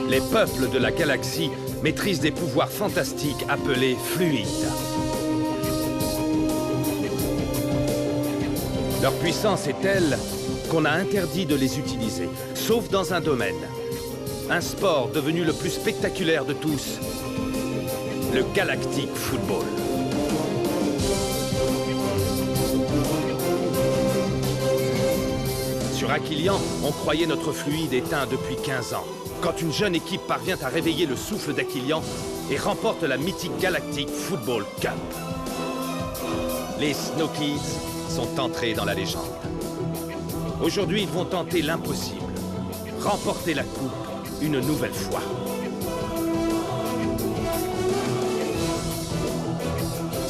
Les peuples de la galaxie maîtrisent des pouvoirs fantastiques appelés fluides. Leur puissance est telle qu'on a interdit de les utiliser, sauf dans un domaine. Un sport devenu le plus spectaculaire de tous, le Galactic Football. Sur Aquilian, on croyait notre fluide éteint depuis 15 ans. Quand une jeune équipe parvient à réveiller le souffle d'Aquilian et remporte la mythique Galactic Football Cup. Les Snow Kids sont entrés dans la légende. Aujourd'hui, ils vont tenter l'impossible. Remporter la coupe une nouvelle fois.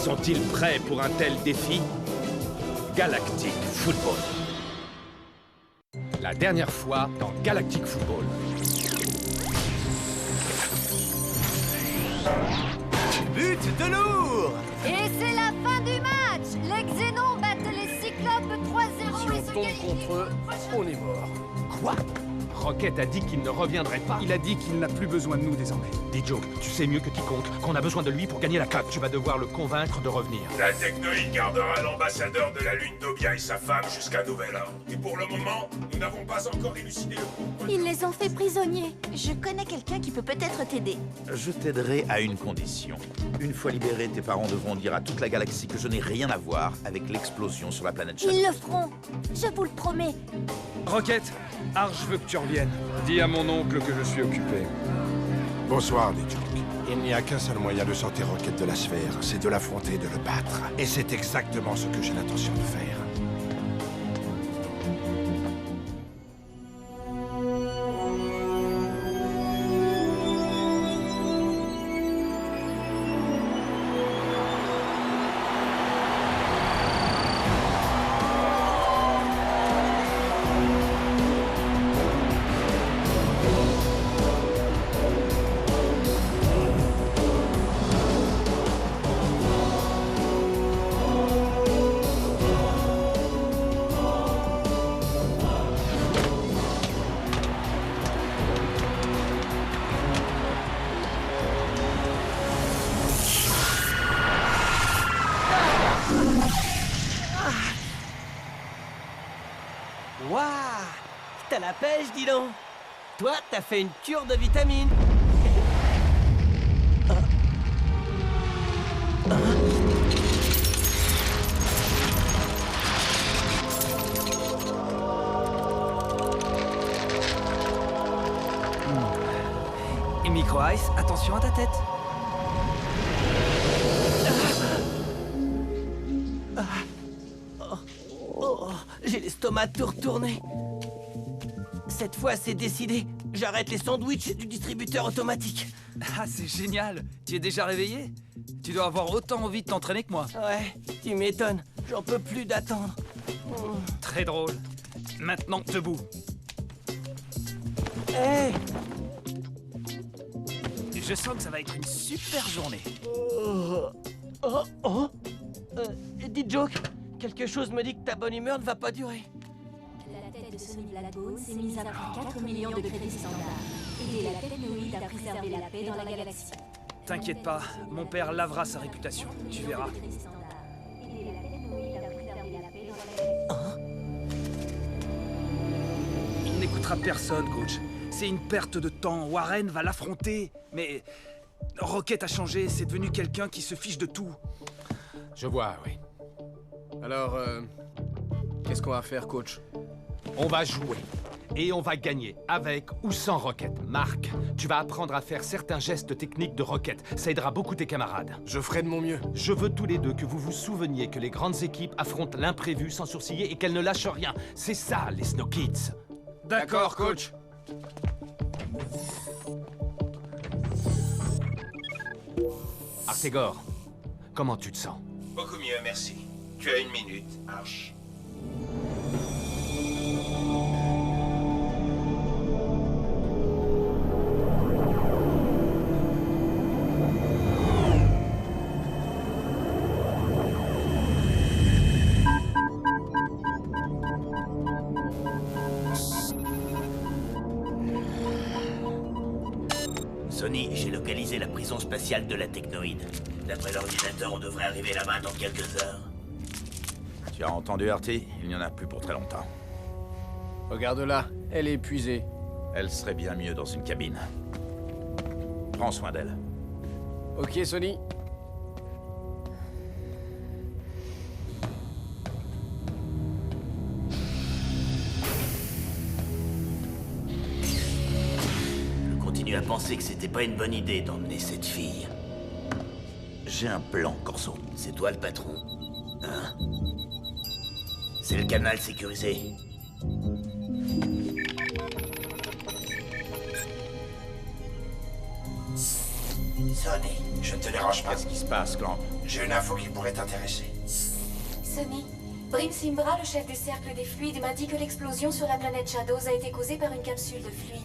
Sont-ils prêts pour un tel défi? Galactic Football. La dernière fois dans Galactic Football. But de lourd! Et c'est la fin du match! Les Xénons battent les Cyclopes 3-0 Si on tombe contre eux, on est mort. Quoi? Rocket a dit qu'il ne reviendrait pas. Il a dit qu'il n'a plus besoin de nous désormais. Dis Joe, tu sais mieux que quiconque qu'on a besoin de lui pour gagner la COP. Tu vas devoir le convaincre de revenir. La technoïde gardera l'ambassadeur de la Lune Dobia et sa femme jusqu'à nouvel ordre. Et pour le moment, nous n'avons pas encore élucidé le pourquoi. Ils les ont fait prisonniers. Je connais quelqu'un qui peut peut-être t'aider. Je t'aiderai à une condition. Une fois libérés, tes parents devront dire à toute la galaxie que je n'ai rien à voir avec l'explosion sur la planète Shadow. Ils le feront. Je vous le promets. Rocket, Arch veut que tu reviennes. Dis à mon oncle que je suis occupé. Bonsoir, Dijoke. Il n'y a qu'un seul moyen de sortir Rocket de la sphère, c'est de l'affronter, de le battre. Et c'est exactement ce que j'ai l'intention de faire. Waouh! T'as la pêche, dis donc! Toi, t'as fait une cure de vitamines! Et Micro Ice, attention à ta tête! J'ai l'estomac tout retourné. Cette fois, c'est décidé. J'arrête les sandwichs du distributeur automatique. Ah, c'est génial! Tu es déjà réveillé? Tu dois avoir autant envie de t'entraîner que moi. Ouais, tu m'étonnes. J'en peux plus d'attendre. Très drôle. Maintenant, debout. Hé! Je sens que ça va être une super journée. Dis Joke, quelque chose me dit que ta bonne humeur ne va pas durer. La tête de Sonny Blackbone s'est mise à prix 4 millions de crédits standards. Aider la technoïde à préserver la paix dans la galaxie. T'inquiète pas, mon père lavera sa réputation. Tu verras. Aider la technoïde à préserver la paix dans la galaxie. Il n'écoutera personne, coach. C'est une perte de temps. Warren va l'affronter. Mais Rocket a changé. C'est devenu quelqu'un qui se fiche de tout. Je vois, oui. Alors, qu'est-ce qu'on va faire, coach? On va jouer. Et on va gagner, avec ou sans Rocket. Marc, tu vas apprendre à faire certains gestes techniques de Rocket. Ça aidera beaucoup tes camarades. Je ferai de mon mieux. Je veux tous les deux que vous vous souveniez que les grandes équipes affrontent l'imprévu sans sourciller et qu'elles ne lâchent rien. C'est ça, les Snow Kids. D'accord, coach. Artegor, comment tu te sens? Beaucoup mieux, merci. Tu as une minute, Arch. Sonny, j'ai localisé la prison spatiale de la Technoïde. D'après l'ordinateur, on devrait arriver là-bas dans quelques heures. Tu as entendu, Artie? Il n'y en a plus pour très longtemps. Regarde-la, elle est épuisée. Elle serait bien mieux dans une cabine. Prends soin d'elle. Ok, Sonny. Je continue à penser que c'était pas une bonne idée d'emmener cette fille. J'ai un plan, Corso. C'est toi le patron, hein? C'est le canal sécurisé. Sonny, je ne te dérange pas. Qu'est-ce qui se passe, Clamp? J'ai une info qui pourrait t'intéresser. Sonny, Brim Simbra, le chef du cercle des fluides, m'a dit que l'explosion sur la planète Shadows a été causée par une capsule de fluide.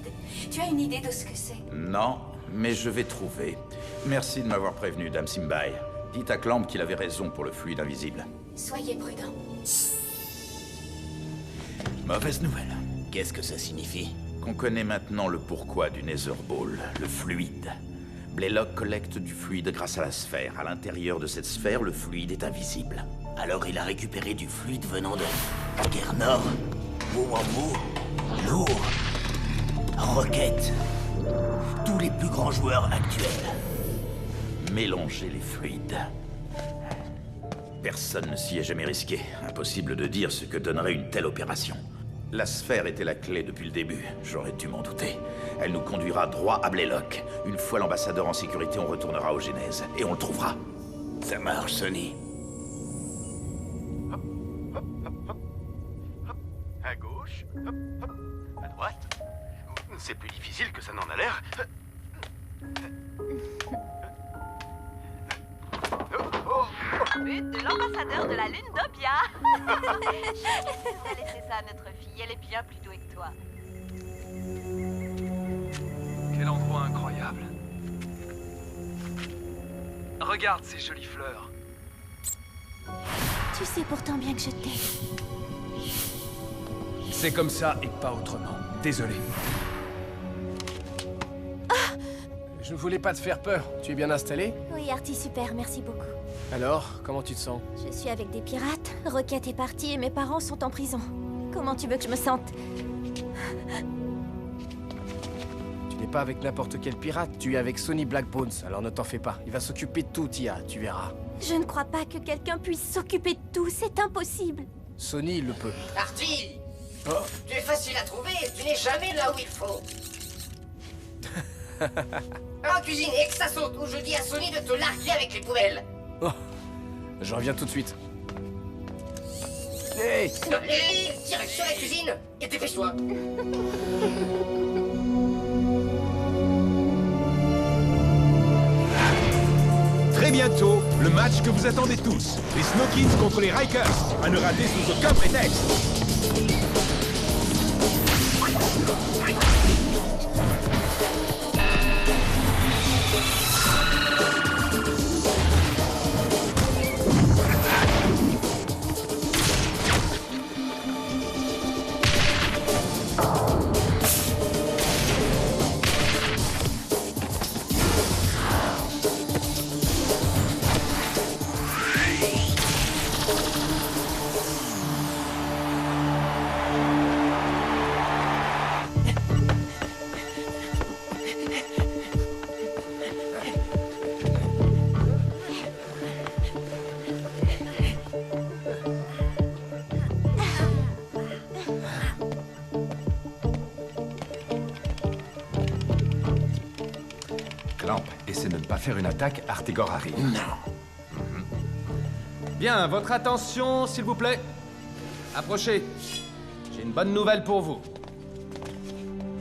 Tu as une idée de ce que c'est? Non, mais je vais trouver. Merci de m'avoir prévenu, Dame Simbai. Dites à Clamp qu'il avait raison pour le fluide invisible. Soyez prudent. Mauvaise nouvelle. Qu'est-ce que ça signifie? Qu'on connaît maintenant le pourquoi du Nether Ball, le fluide. Blaylock collecte du fluide grâce à la sphère. À l'intérieur de cette sphère, le fluide est invisible. Alors il a récupéré du fluide venant de Guerre Nord, Mouamou, Lourd, Rocket, tous les plus grands joueurs actuels. Mélanger les fluides. Personne ne s'y est jamais risqué. Impossible de dire ce que donnerait une telle opération. La sphère était la clé depuis le début. J'aurais dû m'en douter. Elle nous conduira droit à Blaylock. Une fois l'ambassadeur en sécurité, on retournera au Genèse. Et on le trouvera. Ça marche, Sonny. À gauche, à droite. C'est plus difficile que ça n'en a l'air. But de l'ambassadeur de la Lune d'Obia. T'as laissé ça à notre fille, elle est bien plus douée que toi. Quel endroit incroyable. Regarde ces jolies fleurs. Tu sais pourtant bien que je t'aime. C'est comme ça et pas autrement. Désolé. Je ne voulais pas te faire peur. Tu es bien installé? Oui, Artie, super, merci beaucoup. Alors, comment tu te sens? Je suis avec des pirates, Rocket est parti et mes parents sont en prison. Comment tu veux que je me sente? Tu n'es pas avec n'importe quel pirate, tu es avec Sonny Blackbones, alors ne t'en fais pas. Il va s'occuper de tout, Tia, tu verras. Je ne crois pas que quelqu'un puisse s'occuper de tout, c'est impossible. Sonny, il le peut. Artie, Oh. tu es facile à trouver, tu n'es jamais là où il faut. En cuisine, et que ça saute, ou je dis à Sonny de te larguer avec les poubelles. Oh. Je reviens tout de suite. Hey! Allez, direction la cuisine, et dépêche-toi. Très bientôt, le match que vous attendez tous. Les Snow Kids contre les Rikers. À ne rater sous aucun prétexte. Essaie de ne pas faire une attaque, Artegor arrive. Non. Bien, votre attention, s'il vous plaît. Approchez. J'ai une bonne nouvelle pour vous.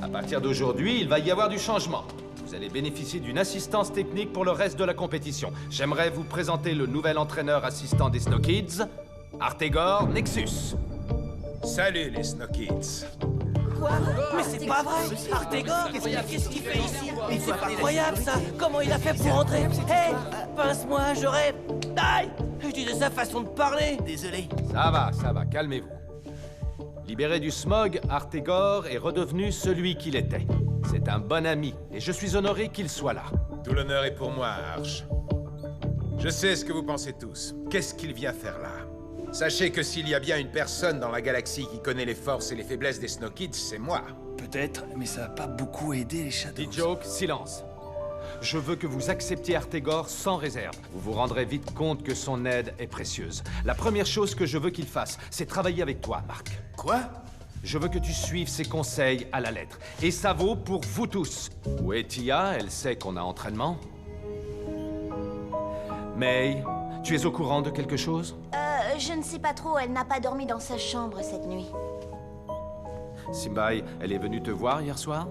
À partir d'aujourd'hui, il va y avoir du changement. Vous allez bénéficier d'une assistance technique pour le reste de la compétition. J'aimerais vous présenter le nouvel entraîneur assistant des Snow Kids, Artegor Nexus. Salut les Snow Kids. Quoi? Mais c'est pas vrai! Artegor, qu'est-ce qu'il fait ici? Mais c'est pas incroyable ça! Comment il a fait pour entrer? Hé! Pince-moi, j'aurais... Aïe! Je disais sa façon de parler! Désolé. Ça va, calmez-vous. Libéré du smog, Artegor est redevenu celui qu'il était. C'est un bon ami, et je suis honoré qu'il soit là. Tout l'honneur est pour moi, Arch. Je sais ce que vous pensez tous. Qu'est-ce qu'il vient faire là? Sachez que s'il y a bien une personne dans la galaxie qui connaît les forces et les faiblesses des Snow Kids, c'est moi. Peut-être, mais ça n'a pas beaucoup aidé les Shadows. D-Joke, silence. Je veux que vous acceptiez Artegor sans réserve. Vous vous rendrez vite compte que son aide est précieuse. La première chose que je veux qu'il fasse, c'est travailler avec toi, Mark. Quoi? Je veux que tu suives ses conseils à la lettre. Et ça vaut pour vous tous. Où est Tia? Elle sait qu'on a entraînement. May, tu es au courant de quelque chose? Je ne sais pas trop, elle n'a pas dormi dans sa chambre cette nuit. Simbai, elle est venue te voir hier soir?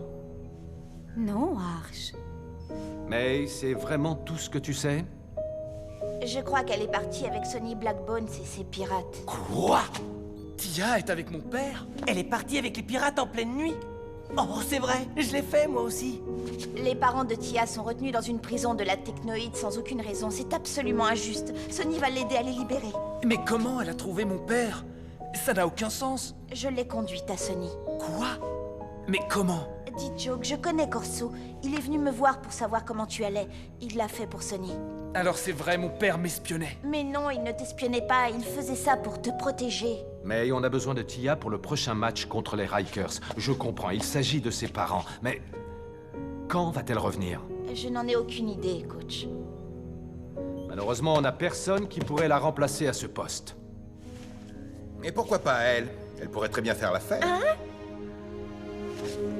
Non, Arch. May, c'est vraiment tout ce que tu sais? Je crois qu'elle est partie avec Sonny Blackbones et ses pirates. Quoi? Tia est avec mon père? Elle est partie avec les pirates en pleine nuit? Oh, c'est vrai, je l'ai fait moi aussi. Les parents de Tia sont retenus dans une prison de la Technoïde sans aucune raison. C'est absolument injuste. Sonny va l'aider à les libérer. Mais comment elle a trouvé mon père? Ça n'a aucun sens. Je l'ai conduite à Sonny. Quoi? Mais comment? Dis Joke, je connais Corso. Il est venu me voir pour savoir comment tu allais. Il l'a fait pour Sonny. Alors c'est vrai, mon père m'espionnait. Mais non, il ne t'espionnait pas. Il faisait ça pour te protéger. Mais on a besoin de Tia pour le prochain match contre les Rikers. Je comprends, il s'agit de ses parents. Mais quand va-t-elle revenir? Je n'en ai aucune idée, coach. Malheureusement, on n'a personne qui pourrait la remplacer à ce poste. Et pourquoi pas elle? Elle pourrait très bien faire l'affaire. Hein?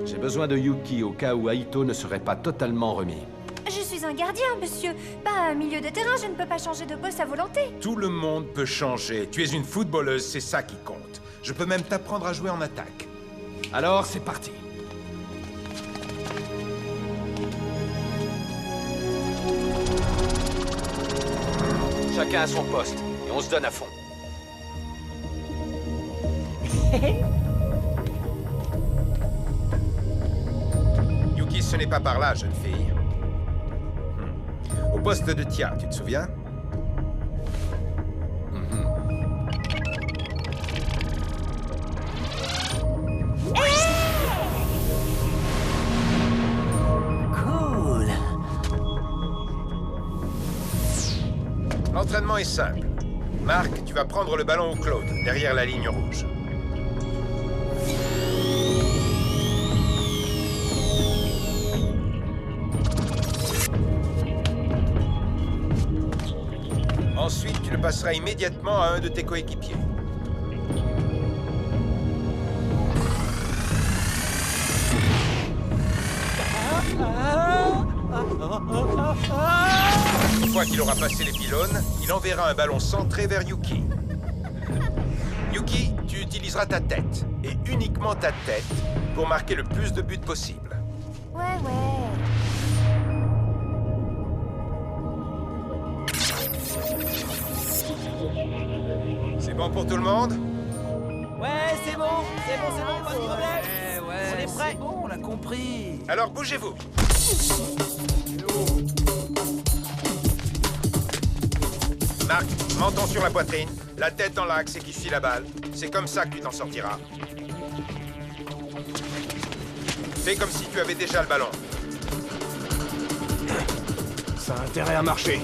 J'ai besoin de Yuki au cas où Aito ne serait pas totalement remis. Je suis un gardien, monsieur. Pas un milieu de terrain, je ne peux pas changer de poste à volonté. Tout le monde peut changer. Tu es une footballeuse, c'est ça qui compte. Je peux même t'apprendre à jouer en attaque. Alors, c'est parti. Chacun à son poste, et on se donne à fond. Yuki, ce n'est pas par là, jeune fille. Au poste de Tia, tu te souviens? Cool. L'entraînement est simple. Marc, tu vas prendre le ballon au Claude, derrière la ligne rouge. Ensuite, tu le passeras immédiatement à un de tes coéquipiers. Une fois qu'il aura passé les pylônes, il enverra un ballon centré vers Yuki. Yuki, tu utiliseras ta tête, et uniquement ta tête, pour marquer le plus de buts possible. Ouais. C'est bon pour tout le monde? Ouais, c'est bon, pas de problème. On est prêt. C'est bon, on l'a compris. Alors bougez-vous. Marc, menton sur la poitrine, la tête dans l'axe et qui suit la balle. C'est comme ça que tu t'en sortiras. Fais comme si tu avais déjà le ballon. Ça a intérêt à marcher.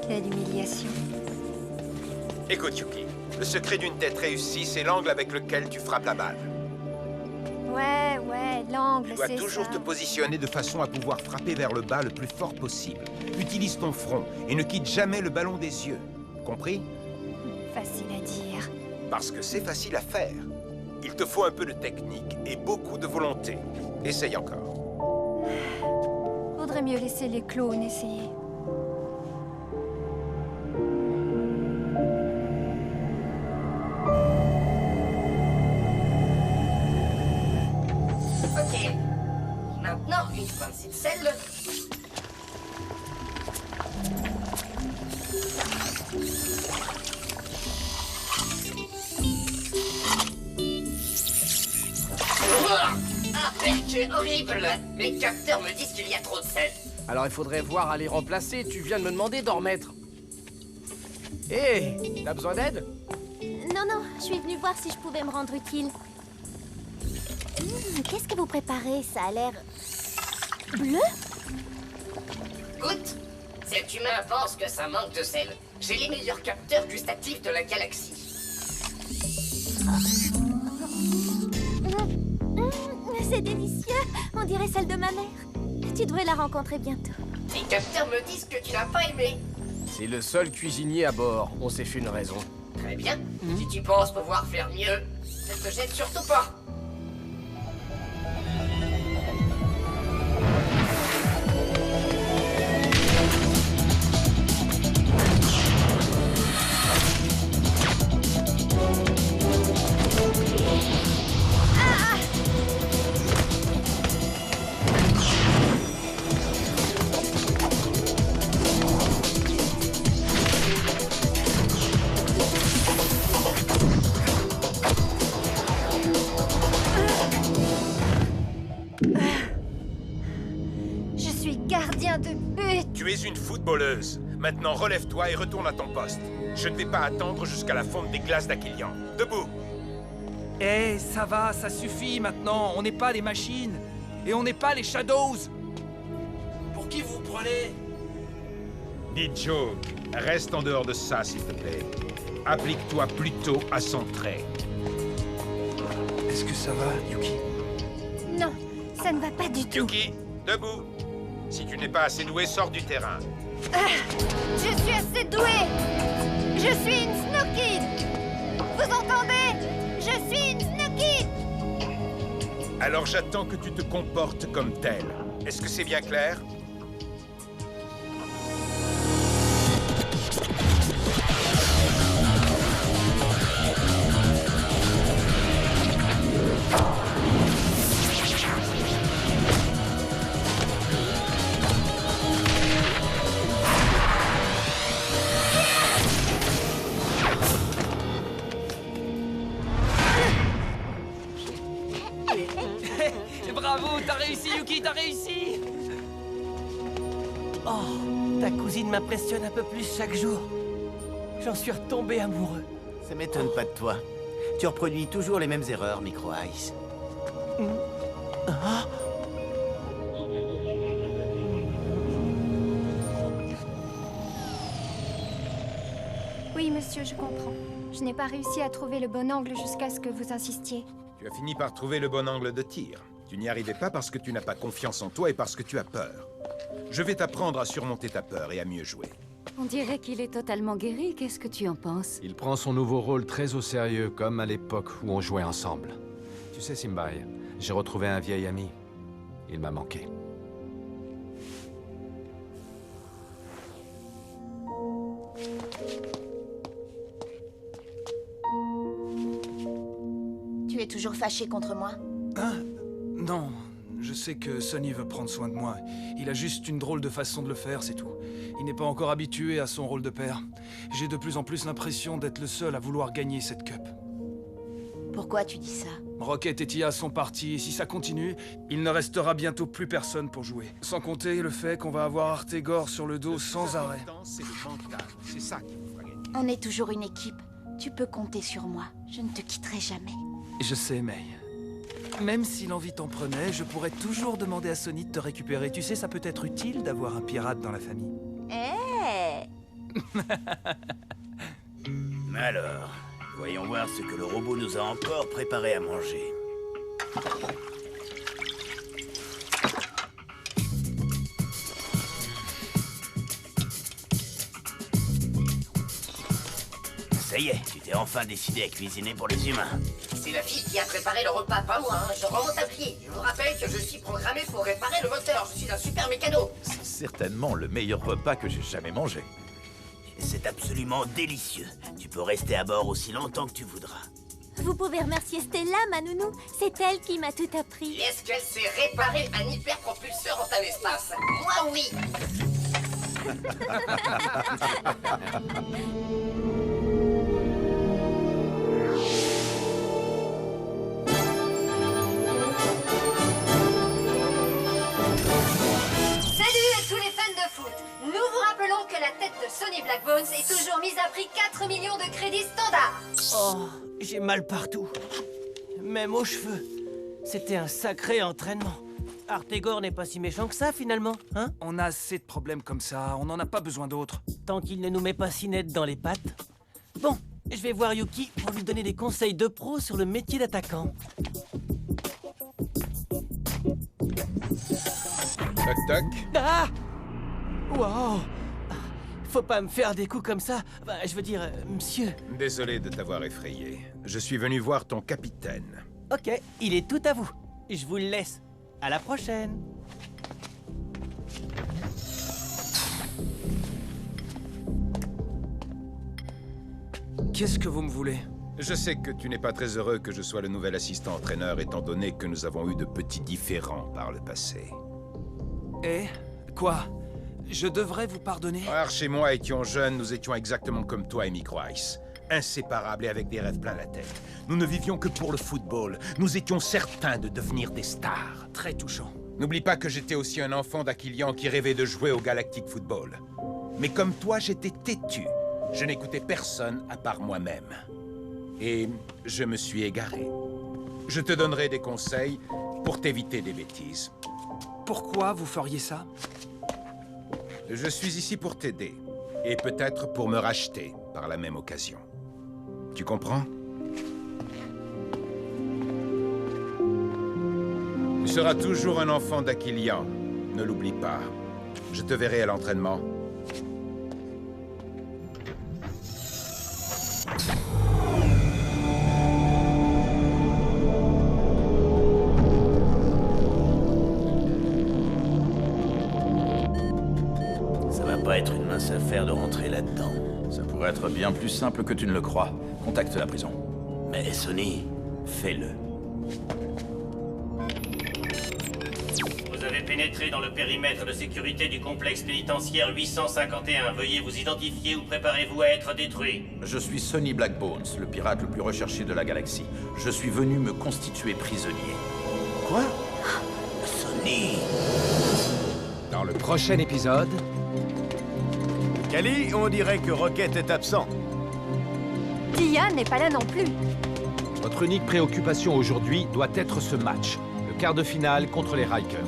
Quelle humiliation. Écoute, Yuki, le secret d'une tête réussie, c'est l'angle avec lequel tu frappes la balle. Ouais, l'angle, Tu dois c'est toujours ça. te positionner de façon à pouvoir frapper vers le bas le plus fort possible. Utilise ton front et ne quitte jamais le ballon des yeux. Compris? Facile à dire. Parce que c'est facile à faire. Il te faut un peu de technique et beaucoup de volonté. Essaye encore. Faudrait mieux laisser les clones essayer. Ok. Maintenant, une pincée de sel. Ah, c'est horrible! Mes capteurs me disent qu'il y a trop de sel. Alors il faudrait voir à les remplacer. Tu viens de me demander d'en remettre. Hé, t'as besoin d'aide? Non, non, je suis venue voir si je pouvais me rendre utile. Qu'est-ce que vous préparez? Ça a l'air... bleu? Goûte! Cet humain pense que ça manque de sel. J'ai les meilleurs capteurs gustatifs de la galaxie. C'est délicieux. On dirait celle de ma mère. Tu devrais la rencontrer bientôt. Les capteurs me disent que tu n'as pas aimé. C'est le seul cuisinier à bord. On s'est fait une raison. Très bien. Si tu penses pouvoir faire mieux, ne te jette surtout pas. Je suis gardien de but. Tu es une footballeuse. Maintenant, relève-toi et retourne à ton poste. Je ne vais pas attendre jusqu'à la fonte des glaces d'Aquilian. Debout! Eh, ça va, ça suffit maintenant. On n'est pas des machines. Et on n'est pas les Shadows. Pour qui vous prenez? Joe, reste en dehors de ça, s'il te plaît. Applique-toi plutôt à son trait. Est-ce que ça va, Yuki? Non, ça ne va pas du tout. Yuki, debout! Si tu n'es pas assez doué, sors du terrain. Je suis assez douée. Je suis une Snowkid. Vous entendez? Je suis une Snowkid. Alors j'attends que tu te comportes comme tel. Est-ce que c'est bien clair? Bravo, t'as réussi, Yuki, t'as réussi! Oh, ta cousine m'impressionne un peu plus chaque jour. J'en suis retombé amoureux. Ça m'étonne pas de toi. Tu reproduis toujours les mêmes erreurs, Micro Ice. Ah. Oui, monsieur, je comprends. Je n'ai pas réussi à trouver le bon angle jusqu'à ce que vous insistiez. Tu as fini par trouver le bon angle de tir. Tu n'y arrivais pas parce que tu n'as pas confiance en toi et parce que tu as peur. Je vais t'apprendre à surmonter ta peur et à mieux jouer. On dirait qu'il est totalement guéri. Qu'est-ce que tu en penses? Il prend son nouveau rôle très au sérieux, comme à l'époque où on jouait ensemble. Tu sais, Simbai, j'ai retrouvé un vieil ami. Il m'a manqué. Tu es toujours fâché contre moi? Hein? Non. Je sais que Sonny veut prendre soin de moi. Il a juste une drôle de façon de le faire, c'est tout. Il n'est pas encore habitué à son rôle de père. J'ai de plus en plus l'impression d'être le seul à vouloir gagner cette cup. Pourquoi tu dis ça? Rocket et Tia sont partis, et si ça continue, il ne restera bientôt plus personne pour jouer. Sans compter le fait qu'on va avoir Artegor sur le dos sans arrêt. C'est le mental. C'est ça qui vous fera gagner. On est toujours une équipe. Tu peux compter sur moi. Je ne te quitterai jamais. Je sais, May. Même si l'envie t'en prenait, je pourrais toujours demander à Sonny de te récupérer. Tu sais, ça peut être utile d'avoir un pirate dans la famille. Alors, voyons voir ce que le robot nous a encore préparé à manger. Ça y est, tu t'es enfin décidé à cuisiner pour les humains. C'est la fille qui a préparé le repas, pas moi, hein. Je remonte à pied. Je vous rappelle que je suis programmé pour réparer le moteur. Je suis un super mécano. C'est certainement le meilleur repas que j'ai jamais mangé. C'est absolument délicieux. Tu peux rester à bord aussi longtemps que tu voudras. Vous pouvez remercier Stella, ma nounou. C'est elle qui m'a tout appris. Est-ce qu'elle sait réparer un hyperpropulseur en un espace? Moi, oui. Salut à tous les fans de foot. Nous vous rappelons que la tête de Sonny Blackbones est toujours mise à prix 4 millions de crédits standards. Oh, j'ai mal partout. Même aux cheveux. C'était un sacré entraînement. Artegor n'est pas si méchant que ça, finalement, hein? On a assez de problèmes comme ça, on n'en a pas besoin d'autres. Tant qu'il ne nous met pas si net dans les pattes. Bon, je vais voir Yuki pour lui donner des conseils de pro sur le métier d'attaquant. Toc toc. Ah! Wow! Faut pas me faire des coups comme ça. Bah, je veux dire, monsieur. Désolé de t'avoir effrayé. Je suis venu voir ton capitaine. Ok, il est tout à vous. Je vous le laisse. À la prochaine. Qu'est-ce que vous me voulez? Je sais que tu n'es pas très heureux que je sois le nouvel assistant-entraîneur étant donné que nous avons eu de petits différends par le passé. Eh? Quoi? Je devrais vous pardonner? Arch et moi étions jeunes, nous étions exactement comme toi et Micro Ice. Inséparables et avec des rêves plein la tête. Nous ne vivions que pour le football. Nous étions certains de devenir des stars. Très touchant. N'oublie pas que j'étais aussi un enfant d'Aquilian qui rêvait de jouer au Galactic Football. Mais comme toi, j'étais têtu. Je n'écoutais personne à part moi-même. Et je me suis égaré. Je te donnerai des conseils pour t'éviter des bêtises. Pourquoi vous feriez ça? Je suis ici pour t'aider. Et peut-être pour me racheter par la même occasion. Tu comprends? Tu seras toujours un enfant d'Aquilian. Ne l'oublie pas. Je te verrai à l'entraînement. Ça va pas être une mince affaire de rentrer là-dedans. Ça pourrait être bien plus simple que tu ne le crois. Contacte la prison. Mais Sonny, Fais-le. Vous avez pénétré dans le périmètre de sécurité du complexe pénitentiaire 851. Veuillez vous identifier ou préparez-vous à être détruit. Je suis Sonny Blackbones, le pirate le plus recherché de la galaxie. Je suis venu me constituer prisonnier. Quoi? Sonny! Dans le prochain épisode... Kali, on dirait que Rocket est absent. Tia n'est pas là non plus. Notre unique préoccupation aujourd'hui doit être ce match. Le quart de finale contre les Rikers.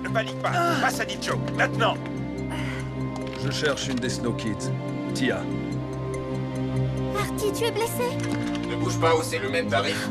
Ne panique pas. Passe à Dicho, maintenant. Je cherche une des Snow Kids. Tia. Artie, tu es blessé? Ne bouge pas ou c'est le même tarif.